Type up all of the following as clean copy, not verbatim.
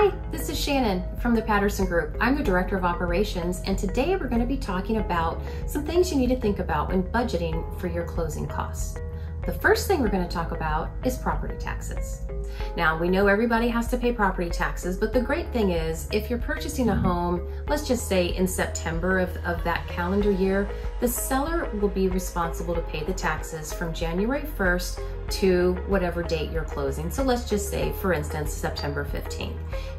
Hi, this is Shannon from the Patterson Group. I'm the Director of Operations, and today we're going to be talking about some things you need to think about when budgeting for your closing costs. The first thing we're going to talk about is property taxes. Now, we know everybody has to pay property taxes, but the great thing is if you're purchasing a home, let's just say in September of that calendar year, the seller will be responsible to pay the taxes from January 1st to whatever date you're closing. So let's just say, for instance, September 15th.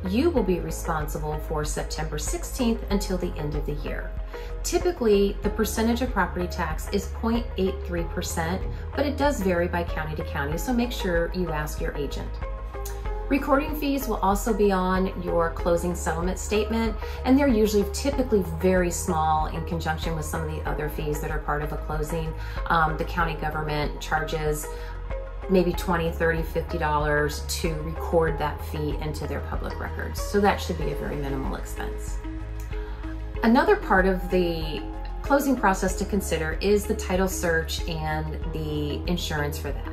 You will be responsible for September 16th until the end of the year. Typically, the percentage of property tax is 0.83%, but it does vary by county to county, so make sure you ask your agent. Recording fees will also be on your closing settlement statement, and they're usually typically very small in conjunction with some of the other fees that are part of a closing. The county government charges maybe $20, $30, $50 to record that fee into their public records. So that should be a very minimal expense. Another part of the closing process to consider is the title search and the insurance for that.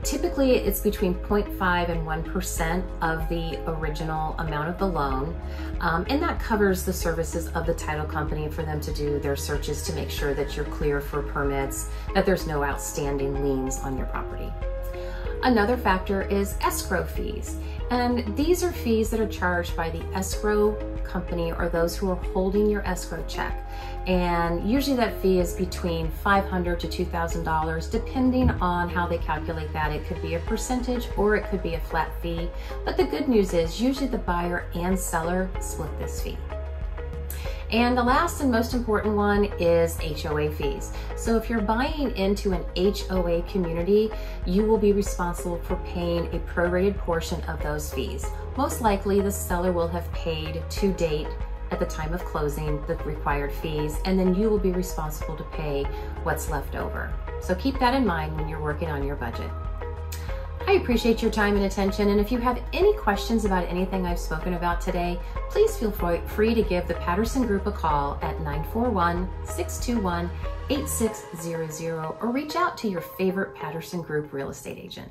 Typically, it's between 0.5 and 1% of the original amount of the loan, and that covers the services of the title company for them to do their searches to make sure that you're clear for permits, that there's no outstanding liens on your property. Another factor is escrow fees, and these are fees that are charged by the escrow company or those who are holding your escrow check. And usually that fee is between $500 to $2,000 depending on how they calculate that. It could be a percentage or it could be a flat fee. But the good news is usually the buyer and seller split this fee. And the last and most important one is HOA fees. So if you're buying into an HOA community, you will be responsible for paying a prorated portion of those fees. Most likely the seller will have paid to date at the time of closing the required fees, and then you will be responsible to pay what's left over. So keep that in mind when you're working on your budget. I appreciate your time and attention, and if you have any questions about anything I've spoken about today, please feel free to give the Patterson Group a call at 941-621-8600 or reach out to your favorite Patterson Group real estate agent.